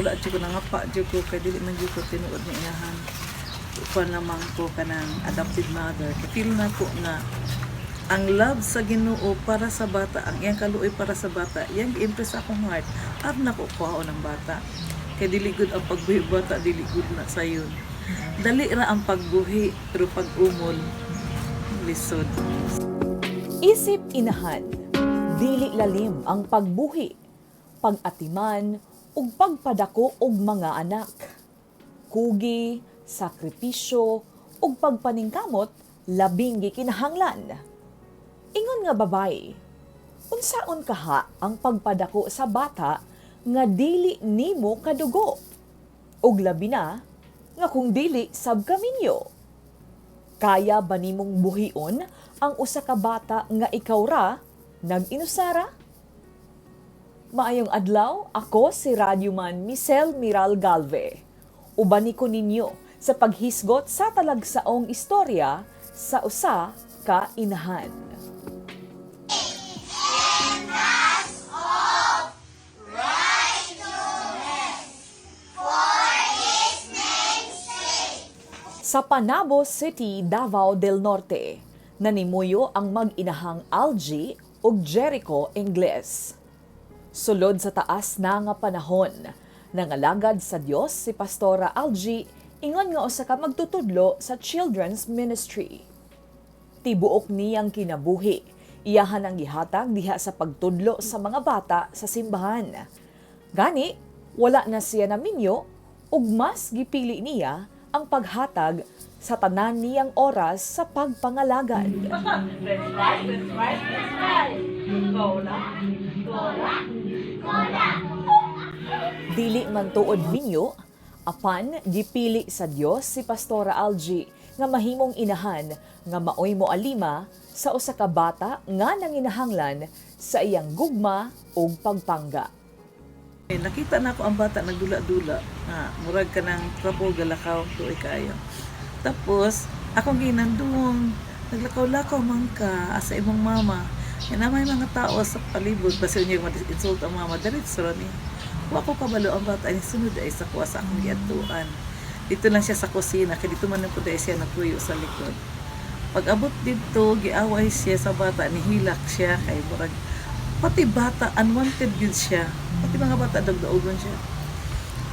Wala jud ko nangapa jud ko kay dili man jud ko tinuod ni inahan. Kuan lamang ko kanang adopted mother. Feel na ko na ang love sa Ginoo para sa bata, ang iyang kaluoy para sa bata, iyang gi-impress akong heart. At nakukuha ng bata. Kay dili gud ang pagbuhi bata, dili gud na sayon. Dali ra ang pagbuhi, pero pag-umol lisod. Isip inahan, dili lalim ang pagbuhi, pag-atiman, ug pagpadako og mga anak. Kugi, sakripisyo, ug pagpaningkamot, labing gikinahanglan. Ingon nga babay, unsaon kaha ang pagpadako sa bata nga dili nimo kadugo? Ug labi na, nga kung dili sab kaminyo. Kaya ba nimong buhion ang usa ka bata nga ikaw ra nag-inusara? Maayong adlaw, ako si Radyoman Michelle Miral Galve. Ubani ko ninyo sa paghisgot sa talagsaong istorya sa usa ka inahan. Sa Panabo City, Davao del Norte, nanimuyo ang mag-inahang Algie ug Jericho Ingles. Sulod sa taas na nga panahon, nangalagad sa Dios si Pastora Algie ingon nga usa ka magtutudlo sa Children's Ministry. Tibuok niyang kinabuhi, iyahan ang gihatag diha sa pagtudlo sa mga bata sa simbahan. Gani, wala na siya naminyo ug mas gipili niya ang paghatag sa tanan niyang oras sa pagpangalagad. Dili man tuod minyo, apan gipili sa Dios si Pastora Algie nga mahimong inahan nga maoy moalima sa usa ka bata nga nanginahanglan sa iyang gugma ug pagpangga. Nakita na ko ang bata nagdula-dula, murag ka ng trapo galakaw, tuoy kayo. Tapos, akong ginandung, naglakaw-lakaw man ka sa imong mama. Yan na may mga tao sa palibot, basta niya mag-insult ang mama, diretso rin eh. Wa ko kabalo ang bata, ay sunod ay sa kuwa sa akong giatuan. Dito lang siya sa kusina, kaya dito man po dahil siya natuyo sa likod. Pag abot dito, giaway siya sa bata, nihilak siya, kay murag, pati bata, unwanted yun siya. Pati mga bata, dagdaogon siya.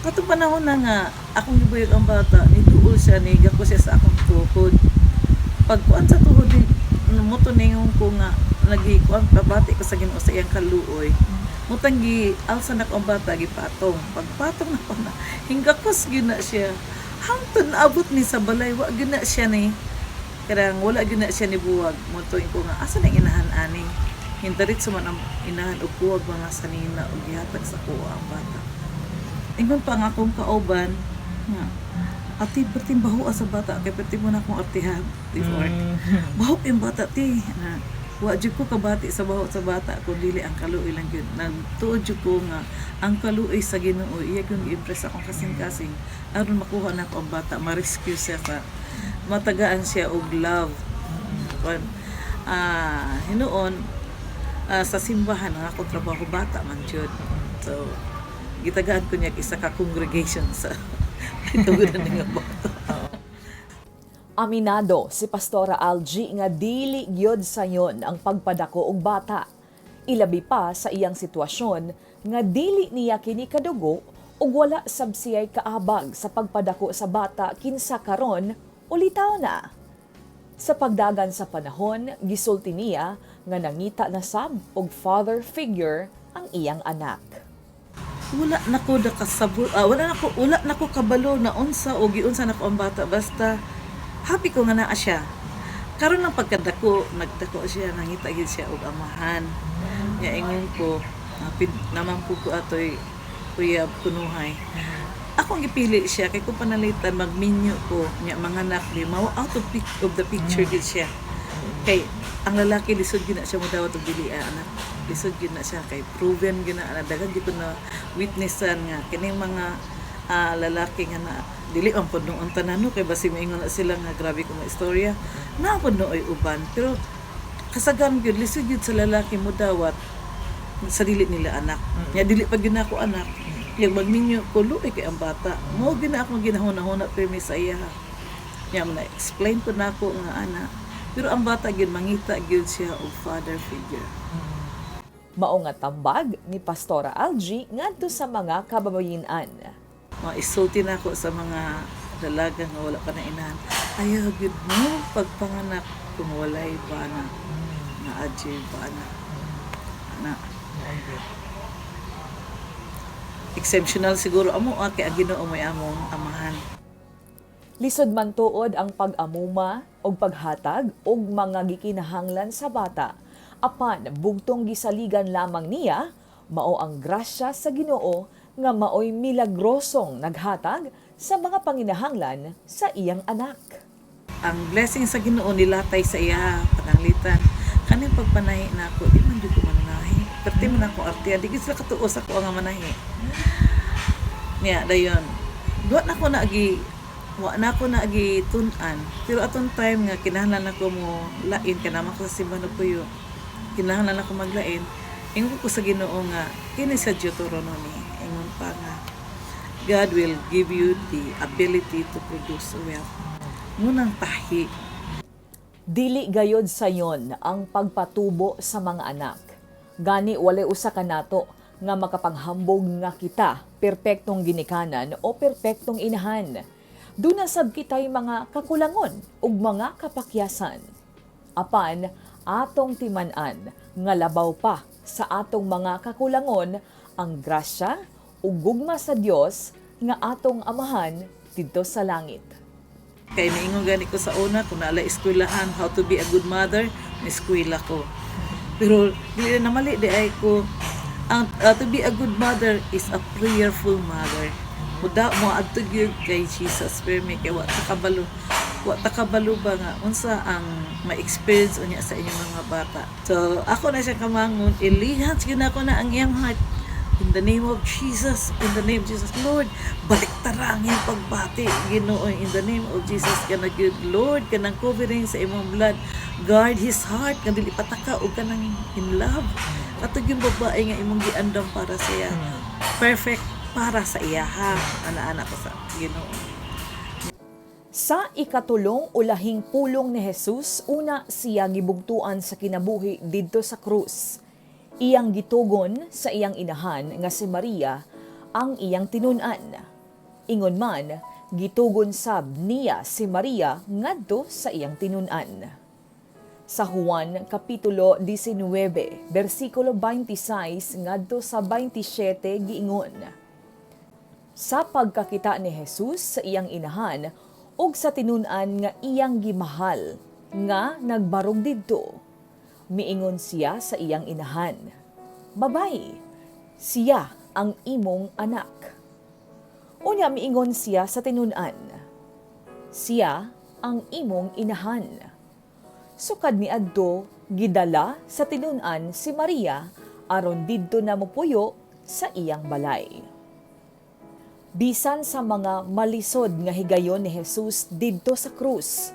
Katong panahon na nga, akong gibuyog ang bata, nituol siya, nigako siya sa akong tuhod. Pagkuan sa tuhod, mutuningong ko nga, nagikuan, babati ko sa Ginoo sa iyang kaluoy. Mutanggi, alsa na ko ang bata, gipatong. Pagpatong na ko na, hinggakos gina siya. Hangtod abot ni sa balay, wa gina siya ni. Karang wala gina siya ni buwag. Mutuin ko nga, asa na inahan ani? Hindarit sa man ang inahan o kuwag mga sanina o gihatag sa kuwa ang bata. Ingon pa nga akong kauban, nga, ati, perting baho sa bata, kaya perting mo na akong artihan. Baho yung bata, ti. Wajud ko kabati sa baho sa bata, kung dili ang kaluoy lang yun. Nagtuod ko nga, ang kaluoy sa Ginoo, iya yung i-impress akong kasing-kasing. Aron makuha na ko ang bata, ma-rescue siya sa, matagaan siya og love. Hinoon, sa simbahan nga akong trabaho bata man jud. So gitagaan ko niya isa ka congregation sa tugudan nga bata. Aminado si Pastora Algie nga dili gyud sayon ang pagpadako og bata. Ilabi pa sa iyang sitwasyon nga dili niya kini kadugo ug wala sab siya'y kaabag sa pagpadako sa bata kinsa karon ulitaw na. Sa pagdagan sa panahon, gisulti niya nga nangita na sab og father figure ang iyang anak. Wala na ko kabalo na unsa o giunsa na ko ang bata, basta happy ko nga naa siya. Karon lang pagkadako, nagdako siya, nangita gid siya og amahan. Nya ingon ko, naman po ko atoy uyab kunuhay. Akong gipili siya kay kung panalitan magminyo ko nya mga anak di mao out of the picture gid siya. Kay ang lalaki lisod gyud na siya modawat og dili anak. Lisod gyud na siya kay proven gyud na daghan gyud na witnessan nga kining mga lalaki nga na dili ang pud nung tanan kay basi maingon na sila nga grabe ko mga istorya na pud nooy uban pero kasagam gyud lisod gyud sa lalaki modawat sa dili nila anak. Nya dili pa gyud nako anak. Yung magminyo ko, luoy kay ang bata. Mo gina akong ginahuna-huna pirmi sa iya. Yang na explain ko na ako nga ana. Pero ang bata gyud mangita gyud siya og father figure. Mao nga tambag ni Pastora Algie ngadto sa mga kababayen-an. Isulti na ako sa mga dalaga nga wala pa na inahan. Ayaw gyud mo pagpanganak kung walay bana. Na adjay bana. Ana. Exceptional siguro amo kay ang Ginoo may among amahan. Lisod man tuod ang pag-amuma og paghatag og mga gikinahanglan sa bata. Apan bugtong gisaligan lamang niya, mao ang grasya sa Ginoo nga maoy milagrosong naghatag sa mga panginahanglan sa iyang anak. Ang blessing sa Ginoo nilatay sa iya pananglitan. Kaning pagpanahi nako di man jud ko manahi. Perti man ako artiya di gid sila katuos ako nga manahi. Niya dayon. Wa na ko na agi tun-an. Pero atong time nga kinahanglan ako mo lain kanama ko sa simbahan og puyo. Kinahanglan ako maglain. Ingon ko sa Ginoo nga kini sa Deuteronomy. Ingon pa nga God will give you the ability to produce wealth. Munang tahi. Dili gayod sayon ang pagpatubo sa mga anak. Gani walay usa ka nato nga makapanghambog nga kita perpektong ginikanan o perpektong inahan. Duna sab kitay mga kakulangon ug mga kapakyasan. Apan atong timan-an nga labaw pa sa atong mga kakulangon ang grasya ug gugma sa Dios nga atong amahan didto sa langit. Kaya niingon gani ko sa una, kung naala eskwelahan, how to be a good mother, na-eskwela ko. Pero dili na mali, di ay ko, to be a good mother is a prayerful mother. Muda mo adtog kay Jesus, pero may kay wa takabalo ba nga, unsa ang ma-experience unya sa inyong mga bata. So, ako na siya kamangon, ilihans yun ako na ang iyang heart. In the name of Jesus, in the name of Jesus, Lord, baliktara ang iyong pagbati, Ginoo, in the name of Jesus, kana good Lord, kanang covering sa imong blood, guard his heart, nga dili pataka o kanang in love. Katog yung babae nga imong giandam para sa iya, perfect para sa iya, ha, ana-ana ko sa Ginoo. Sa ikatulong ulahing pulong ni Jesus, una siya gibugtuan sa kinabuhi didto sa krus. Iyang gitugon sa iyang inahan nga si Maria ang iyang tinun-an. Ingon man, gitugon sab niya si Maria ngadto sa iyang tinun-an. Sa Juan kapitulo 19 bersikulo 26 ngadto sa 27 giingon, sa pagkakita ni Jesus sa iyang inahan ug sa tinun-an nga iyang gimahal nga nagbarog didto, miingon siya sa iyang inahan, "Babay, siya ang imong anak." Unya miingon siya sa tinun-an, "Siya ang imong inahan." Sukad niadto gidala sa tinun-an si Maria aron didto na mopuyo sa iyang balay. Bisan sa mga malisod nga higayon ni Jesus didto sa krus,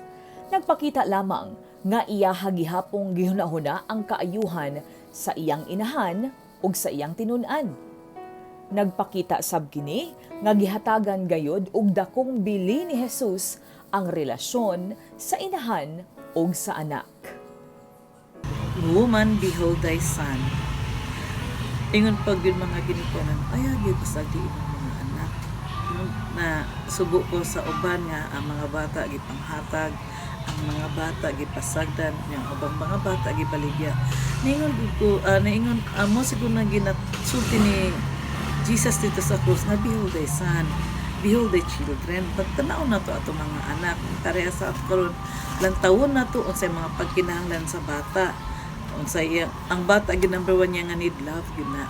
nagpakita lamang nga iya gihapong gihunahuna ang kaayuhan sa iyang inahan ug sa iyang tinun-an. Nagpakita sab kini nga gihatagan gayod og dakong bili ni Jesus ang relasyon sa inahan ug sa anak. Woman, behold thy son. Ingon pag yun mga ginikanan, ayaw yun sa di mga anak. Na subo ko sa uban nga ang mga bata gipanghatag, ang mga bata gipasagdan, yung ubang mga bata gibaligya. Naingon ko, naingon mo siguro na ginatsulti ni Jesus dito sa krus na behold thy son, behold thy children. Pagtanaw na to ato mga anak, tareha sa karon lang taon na to unsay mga pagkinahanglan sa bata. Unsay ang bata gid number 1 niya nga need love yun na.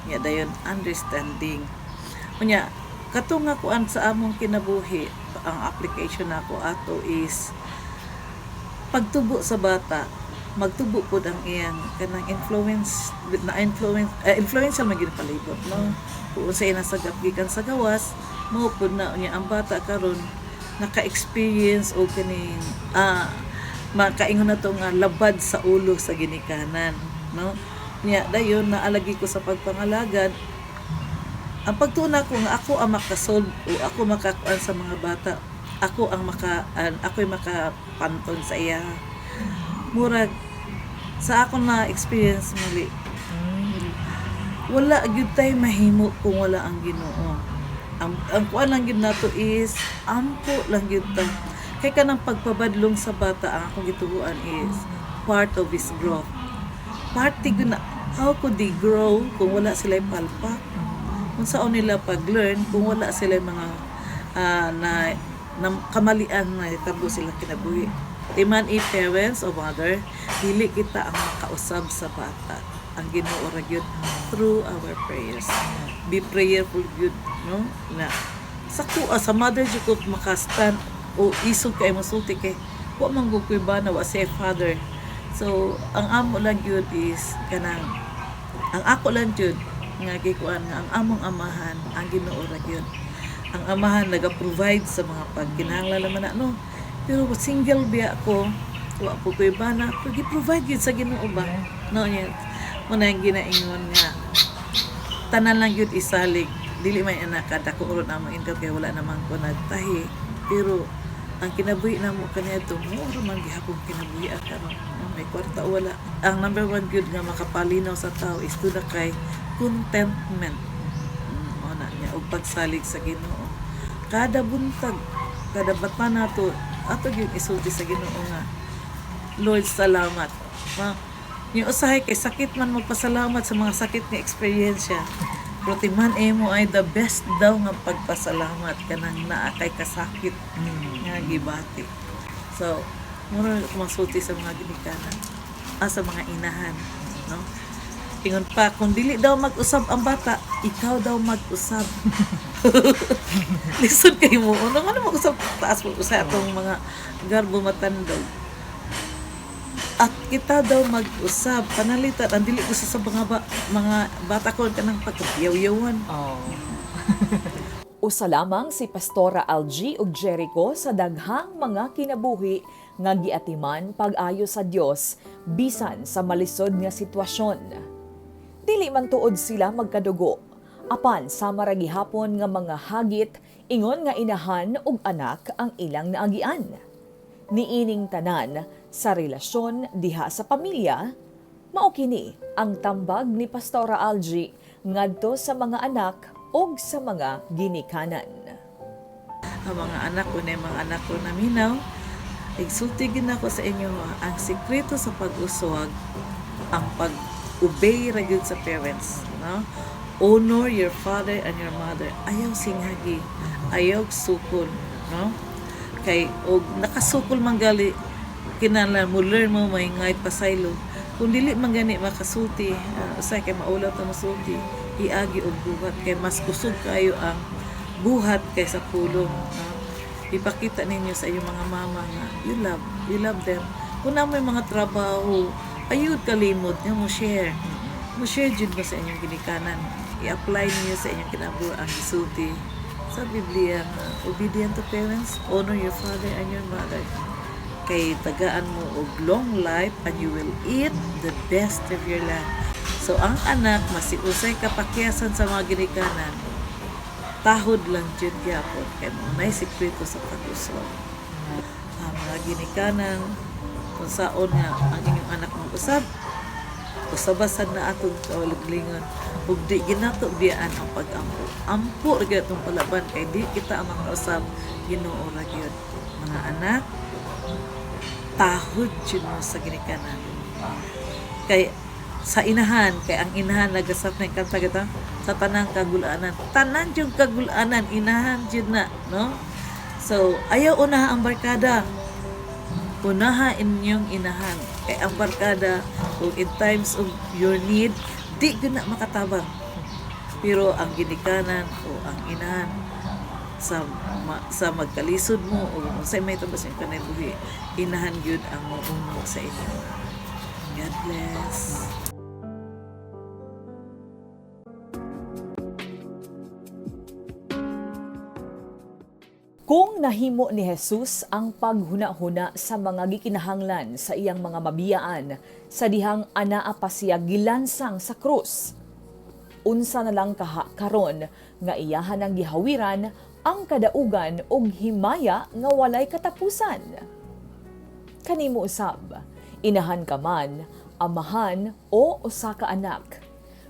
Nya dayon understanding. Unya katong nga kuan sa among kinabuhi, ang application nako ato is pagtubo sa bata, magtubo pod ang iyang kanang influential maging palibot, no? Kung unsay nasagap gikan sa gawas, mao pod na unya ang bata karon naka-experience o kaning makaingon na to nga labad sa ulo sa ginikanan, no? Nya dayon naalagi ko sa pagpangalagad ang pagtuna ko nga ako ang makasolve o ako makakuan sa mga bata, ako'y makapanton sa iya. Murag sa ako na experience mali, wala gyud tay mahimo kung wala ang Ginoo. Ang kuan lang gyud nato is ampo lang gyud ta. Kay kanang pagpabadlong sa bata ang akong gituguan is part of his growth. Parte gyud na how could they grow kung wala sila palpak? Kung saan nila pag-learn kung wala sila mga na kamalian na itabo sila kinabuhi. Timan parents o mother, dili kita ang makausab sa bata. Ang Ginoo ra gyud through our prayers. Be prayerful gyud, no? Na sa mother jud ko makastan o isog kay masulti kay wa man gud koy bana wa say father. So ang amo lang gyud is kanang ang ako lang jud nga gikuan nga ang among amahan ang Ginoo ra gyud. Ang amahan naga-provide sa mga pagkinahanglan man no. Pero single biya ako, wa po ko'y bana, pero gi-provide yun sa Ginoo ba? No, yan. Muna yung ginaingon nga, tanan lang yun isalig, dili may anak kada ko uron amo income kaya wala naman ko nagtahi. Pero ang kinabuhi na mo kaniya ito, mura man gihapong kinabuhi karon. No, may kwarta o wala. Ang number one good nga makapalinaw sa tao is doon na kay contentment. Ona niya, o pagsalig sa Ginoo. Kada buntag, kada bata nato, ato yung isulti sa Ginoo nga, Lord, salamat. Yung usahay kay sakit man magpasalamat sa mga sakit ni eksperyensya. Pero timan mo ay the best daw nga pagpasalamat kanang naa kay kasakit nga gibati. So, muna kumasulti sa mga ginikanan, sa mga inahan, no? Ingon pa, kung dili daw mag-usab ang bata, ikaw daw mag-usab. Listen kayo mo. Ano mag-usab? Taas mag-usab atong mga garbo matandog. At kita daw mag-usab. Panalitan. Ang dili gusto sa mga bata ko ka ng pagkapiyaw-yawan. Usa lamang si Pastora Algie ug Jericho sa daghang mga kinabuhi nga giatiman pag-ayo sa Dios bisan sa malisod nga sitwasyon. Dili man tuod sila magkadugo, apan sama ra gihapon nga mga hagit ingon nga inahan ug anak ang ilang naagian. Niining tanan sa relasyon diha sa pamilya, mao kini ang tambag ni Pastora Algie ngadto sa mga anak ug sa mga ginikanan. Ang mga anak ko na mga anak ko na minaw, igsultigin ako sa inyo ang sikreto sa pag-uswag, ang pag-obey ra gyud sa parents, no? Honor your father and your mother. Ayaw singhagi, ayaw sukol, no? Kay og nakasukol man gali kinahanglan mo learn mo may ngayt pasaylo. Kung dili man gani makasulti, usay kay maulaw ta masulti, iagi og buhat kay mas kusog kayo ang buhat kaysa pulong. Ipakita ninyo sa inyong mga mama nga you love them. Kung na may mga trabaho, ayud kalimot nga mo share. Mo share jud mo sa inyong ginikanan. I-apply niyo sa inyong kinabuhi ang gisulti sa Biblia na obedient to parents, honor your father and your mother. Kay tagaan mo og long life and you will eat the best of your land. So ang anak masiusay kapakyasan sa mga ginikanan, tahod lang dyan gyapon kay mo nay sikreto sa pag-uswag. Ang mga ginikanan kung saon nga ang inyong anak mag-usab, usabasan na atong kawalaglingon ug di ginato biyaan ang pag-ampo. Ampo ra gyud tong palaban kay di kita ang makausab, Ginoo ra gyud. Mga anak, tahod jud mo sa ginikanan. Kay sa inahan, kay ang inahan nagasap na kanta kita sa tanang kagulanan. Tanan yung kagulanan, inahan jud na, no? So, ayaw unaha ang barkada. Unaha inyong inahan. Kay ang barkada, kung in times of your need, di guna makatabang. Pero ang ginikanan o ang inahan, sa magkalisod mo o sa may tabas yung kanay buhi, inahan yun ang mauno sa inyo. God bless. Kung nahimo ni Jesus ang paghuna-huna sa mga gikinahanglan sa iyang mga mabiyaan sa dihang anaa pa siya gilansang sa krus, unsa na lang kaha karon nga iyahan ang gihawiran ang kadaugan og himaya nga walay katapusan. Kanimo usab, inahan ka man, amahan o usa ka anak.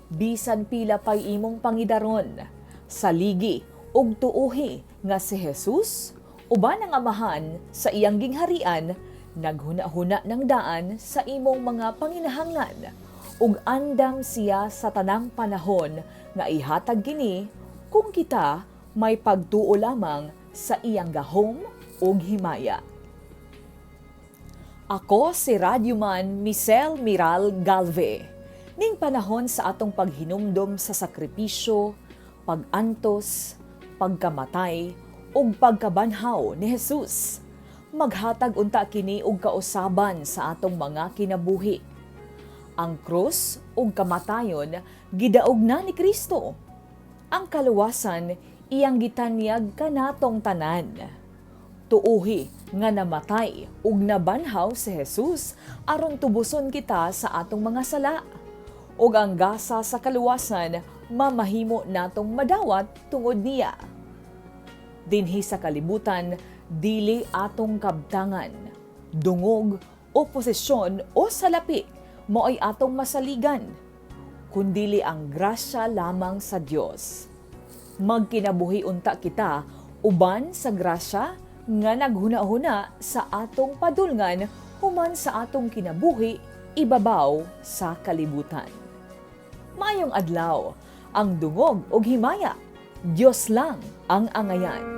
Bisan pila pay imong pangidaron, saligi ug tuohi nga si Jesus uban ang amahan sa iyang gingharian naghuna-huna ng daan sa imong mga panginahanglan ug andam siya sa tanang panahon nga ihatag kini kung kita may pagtuo lamang sa iyang gahom ug himaya. Ako si Radyoman Michelle Miral Galve. Ning panahon sa atong paghinumdom sa sakripisyo, pag-antos, pagkamatay, ug pagkabanhaw ni Jesus. Maghatag unta kini og kausaban sa atong mga kinabuhi. Ang krus ug kamatayon gidaog na ni Kristo. Ang kaluwasan iyang gitanyag kanatong tanan. Tuuhi nga namatay ug nabanhaw si Jesus aron tubuson kita sa atong mga sala. Ug ang gasa sa kaluwasan mamahimo natong madawat tungod niya. Dinhi sa kalibutan, dili atong kabtangan, dungog o posisyon o salapi mo ay atong masaligan, kundili ang grasya lamang sa Dios. Magkinabuhi unta kita uban sa grasya nga naghuna-huna sa atong padulngan human sa atong kinabuhi ibabaw sa kalibutan. Mayong adlaw, ang dungog ug himaya, Dios lang ang angayan.